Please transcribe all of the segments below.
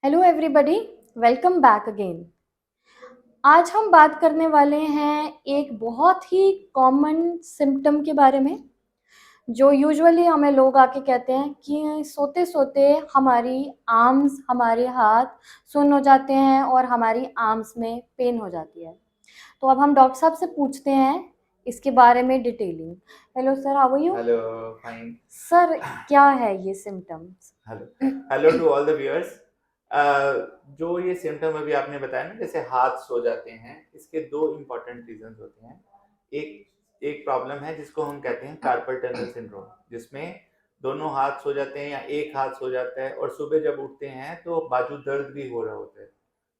Hello everybody, welcome back again. आज हम बात करने वाले हैं एक बहुत ही कॉमन सिम्टम के बारे में, जो यूजुअली हमें लोग आके कहते हैं कि सोते-सोते हमारी आर्म्स, हमारे हाथ सुन्न हो जाते हैं और हमारी आर्म्स में पेन हो जाती है। तो अब हम डॉक्टर साहब से पूछते हैं इसके बारे में detailing. Hello sir, how are you? Hello, fine. Sir, क्या है ये symptoms? Hello, hello to all the viewers. जो ये सिम्टम अभी आपने बताया ना, जैसे हाथ सो जाते हैं, इसके दो इम्पोर्टेंट रीजंस होते हैं। एक एक प्रॉब्लम है जिसको हम कहते हैं कार्पल टनल सिंड्रोम, जिसमें दोनों हाथ सो जाते हैं या एक हाथ सो जाता है और सुबह जब उठते हैं तो बाजू दर्द भी हो रहा होता है।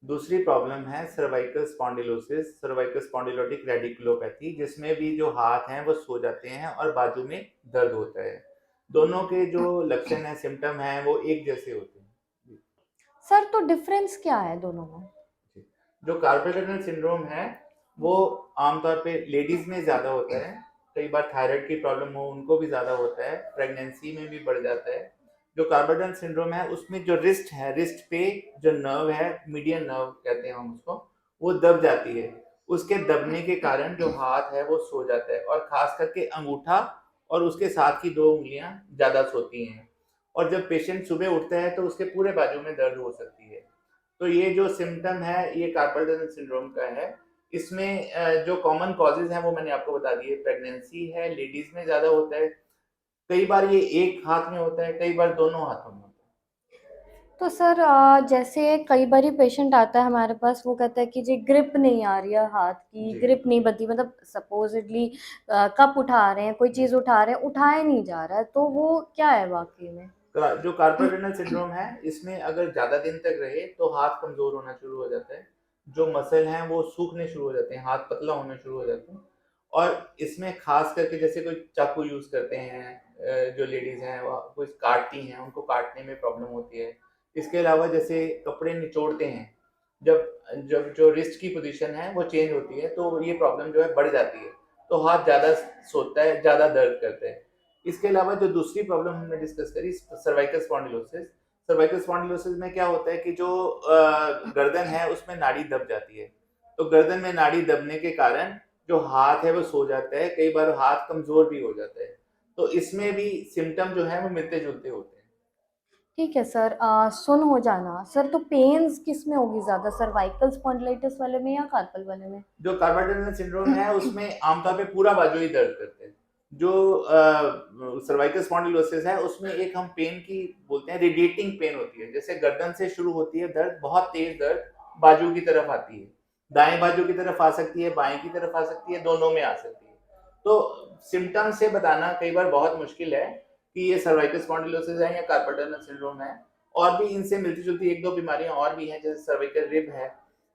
दूसरी प्रॉब्लम है सर्वाइकल स्पॉन्डिलोसिस, सर्वाइकल स्पॉन्डिलोटिक रेडिकुलोपैथी, जिसमें भी जो हाथ हैं वो सो जाते हैं और बाजू में दर्द होता है। दोनों के जो लक्षण है, सिम्टम है, वो एक जैसे होते हैं। जी। सर, तो डिफरेंस क्या है दोनों में? जी। जो कार्पल टनल सिंड्रोम है वो आमतौर पे लेडीज में ज़्यादा होता है। कई बार थायराइड की प्रॉब्लम हो उनको भी ज़्यादा होता है, प्रेगनेंसी में भी बढ़ जाता है। जो कार्पल टनल सिंड्रोम है उसमें जो रिस्ट है, रिस्ट पे जो नर्व है, मीडियन नर्व कहते हैं हम उसको, वो दब जाती है। उसके दबने के कारण जो हाथ है वो सो जाता है, और खास करके अंगूठा और उसके साथ की दो उंगलियां ज़्यादा सोती हैं। और जब पेशेंट सुबह उठता है तो उसके पूरे बाजू में दर्द हो सकती है। तो ये जो सिम्पटम है ये कार्पल टनल सिंड्रोम का है। इसमें जो कॉमन कॉजेज हैं वो मैंने आपको बता दिए। प्रेगनेंसी है, लेडीज में ज़्यादा होता है। कई बार ये एक हाथ में होता है, कई बार दोनों हाथों में होता तो सर, जैसे कई बारी पेशेंट आता है हमारे पास, वो कहता है कि जी ग्रिप नहीं आ रही है, हाथ है। की जी, ग्रिप नहीं बनती, मतलब सपोजिटली कप उठा रहे हैं, कोई जी। चीज़ उठा रहे हैं, उठाया नहीं जा रहा है, तो वो क्या है वाकई में? जो कार्पल टनल सिंड्रोम है इसमें अगर ज़्यादा दिन तक रहे तो हाथ कमज़ोर होना शुरू हो जाता है। जो मसल हैं वो सूखने शुरू हो जाते हैं, हाथ पतला होना शुरू हो जाते हैं। और इसमें खास करके जैसे कोई चाकू यूज़ करते हैं, जो लेडीज़ हैं वो कुछ काटती हैं, उनको काटने में प्रॉब्लम होती है। इसके अलावा जैसे कपड़े निचोड़ते हैं, जब जब जो रिस्ट की पोजीशन है वो चेंज होती है तो ये प्रॉब्लम जो है बढ़ जाती है। तो हाथ ज़्यादा सोता है, ज़्यादा दर्द करता है। इसके अलावा जो दूसरी प्रॉब्लम हमने डिस्कस करी, सर्वाइकल स्पॉन्डिलोसिस। सर्वाइकल स्पॉन्डिलोसिस में क्या होता है कि जो गर्दन है उसमें नाड़ी दब जाती है। तो गर्दन में नाड़ी दबने के कारण जो हाथ है वो सो जाता है, कई बार हाथ कमजोर भी हो जाता है। तो इसमें भी सिम्टम जो है वो मिलते जुलते होते हैं। ठीक है सर, सुन हो जाना सर, तो पेन्स किस में होगी ज़्यादा, सर्वाइकल स्पॉन्डिलाइटिस वाले में या कार्पल वाले में? जो कार्पल टनल सिंड्रोम है उसमें आमतौर पे पूरा बाजू ही दर्द करते हैं। जो सर्वाइकल स्पॉन्डिलोसिस है उसमें एक हम पेन की बोलते हैं, रेडिएटिंग पेन होती है। जैसे गर्दन से शुरू होती है दर्द, बहुत तेज दर्द बाजू की तरफ आती है। दाएं बाजू की तरफ आ सकती है, बाएं की तरफ आ सकती है, दोनों में आ सकती है। तो सिम्टम से बताना कई बार बहुत मुश्किल है कि ये सर्वाइकल स्पॉन्डिलोसिस है या कार्पल टनल सिंड्रोम है। और भी इनसे मिलती जुलती एक दो बीमारियां और भी हैं, जैसे सर्वाइकल रिब है,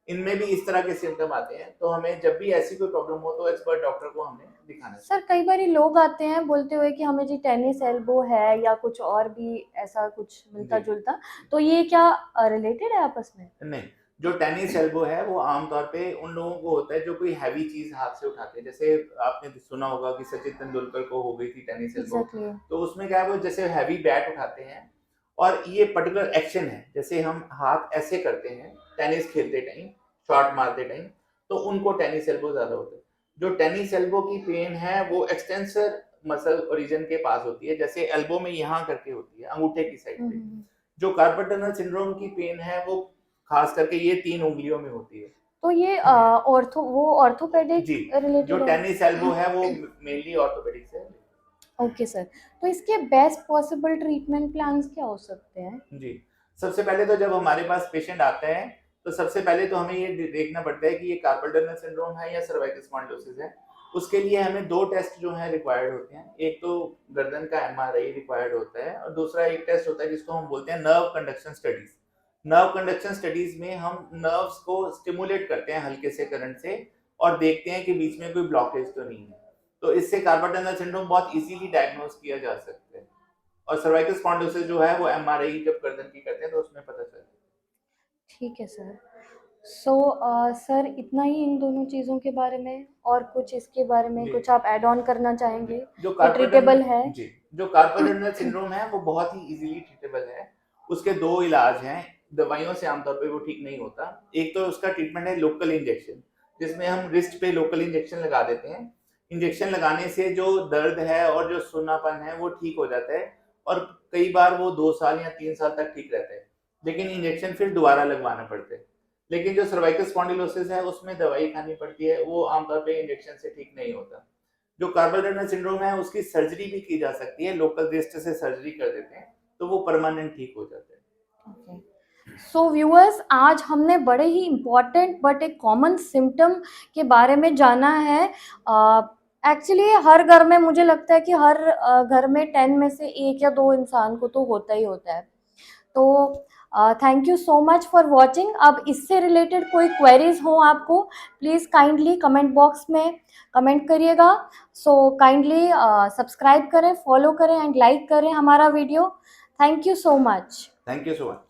इनमें भी इस तरह के सिम्टम आते हैं। तो हमें जब भी ऐसी कोई प्रॉब्लम हो तो एक्सपर्ट डॉक्टर को हमें दिखाना सर, चाहिए। कई बारी लोग आते हैं बोलते हुए कि हमें जी टेनिस एल्बो है या कुछ और भी ऐसा कुछ जी। मिलता-जुलता, तो ये क्या रिलेटेड है आपस में? नहीं, जो टेनिस एल्बो है वो आमतौर पे उन लोगों को होता है जो कोई हैवी चीज हाथ से उठाते हैं। जैसे आपने सुना होगा कि सचिन तेंदुलकर को हो गई थी टेनिस एल्बो। एग्ज़ैक्टली। तो उसमें क्या है, वो जैसे हैवी बैट उठाते हैं और ये पर्टिकुलर एक्शन है, जैसे हम हाथ ऐसे करते हैं टेनिस खेलते टाइम, शॉट मारते टाइम, तो उनको टेनिस एल्बो ज्यादा होता है। जो टेनिस एल्बो की पेन है वो एक्सटेंसर मसल ओरिजिन के पास होती है, जैसे एल्बो में यहाँ करके होती है, अंगूठे की साइड हुँ, पे। हुँ, हुँ। जो कार्पल टनल सिंड्रोम की पेन है वो खास करके ये तीन उंगलियों में होती है। तो ये जी। ऑर्थोपेडिक जो रिलेटेड है? टेनिस एल्बो है वो मेनली ऑर्थोपेडिक से है। Okay sir. तो इसके बेस्ट पॉसिबल ट्रीटमेंट प्लान्स क्या हो सकते हैं? जी। सबसे पहले तो जब हमारे पास पेशेंट आता है तो सबसे पहले तो हमें ये देखना पड़ता है कि ये कार्पल टनल सिंड्रोम है या सर्वाइकल स्पॉन्डिलोसिस है। उसके लिए हमें दो टेस्ट जो है रिक्वायर्ड होते हैं। एक तो गर्दन का एमआरआई रिक्वायर्ड होता है और दूसरा एक टेस्ट होता है जिसको हम बोलते हैं nerve conduction studies. Nerve conduction studies में हम नर्व्स को स्टिमुलेट करते हैं हल्के से करंट से और देखते हैं कि बीच में कोई ब्लॉकेज तो नहीं है। तो इससे कार्पल टनल सिंड्रोम बहुत इजीली डायग्नोज किया जा सकता है। और सर्वाइकल स्पॉन्डिलोसिस जो है वो एमआरआई जब गर्दन की करते हैं तो उसमें पता चलता है। ठीक है सर। सो सर, इतना ही इन दोनों चीज़ों के बारे में, और कुछ इसके बारे में जी, कुछ आप ऐड ऑन करना जी। चाहेंगे? जो ये कार्पल ट्रीटेबल टनल है? जी, जो कार्पल टनल सिंड्रोम है वो बहुत ही इजीली ट्रीटेबल है। उसके दो इलाज हैं। दवाइयों से आमतौर पे वो ठीक नहीं होता। एक तो उसका ट्रीटमेंट है लोकल इंजेक्शन, जिसमें हम रिस्ट पे लोकल इंजेक्शन लगा देते हैं। इंजेक्शन लगाने से जो दर्द है और जो सूनापन है वो ठीक हो जाता है, और कई बार वो 2 साल या 3 साल तक ठीक रहता है, लेकिन इंजेक्शन फिर दोबारा लगवाना पड़ता है। लेकिन जो सर्वाइकल स्पॉन्डिलोसिस है उसमें दवाई खानी पड़ती है, वो आमतौर पे इंजेक्शन से ठीक नहीं होता। जो कार्पल टनल सिंड्रोम है उसकी सर्जरी भी की जा सकती है, लोकल रिस्ट से सर्जरी कर देते हैं तो वो परमानेंट ठीक हो जाता है। सो व्यूअर्स, आज हमने बड़े ही इम्पॉर्टेंट बट एक कॉमन सिम्टम के बारे में जाना है। एक्चुअली हर घर में, मुझे लगता है कि हर घर में 10 में से 1 या 2 इंसान को तो होता ही होता है। तो thank you so much for watching. अब इससे रिलेटेड कोई क्वेरीज हो आपको, प्लीज़ काइंडली कमेंट बॉक्स में कमेंट करिएगा। सो काइंडली सब्सक्राइब करें, फॉलो करें एंड लाइक करें हमारा video. Thank you so much. Thank you so much.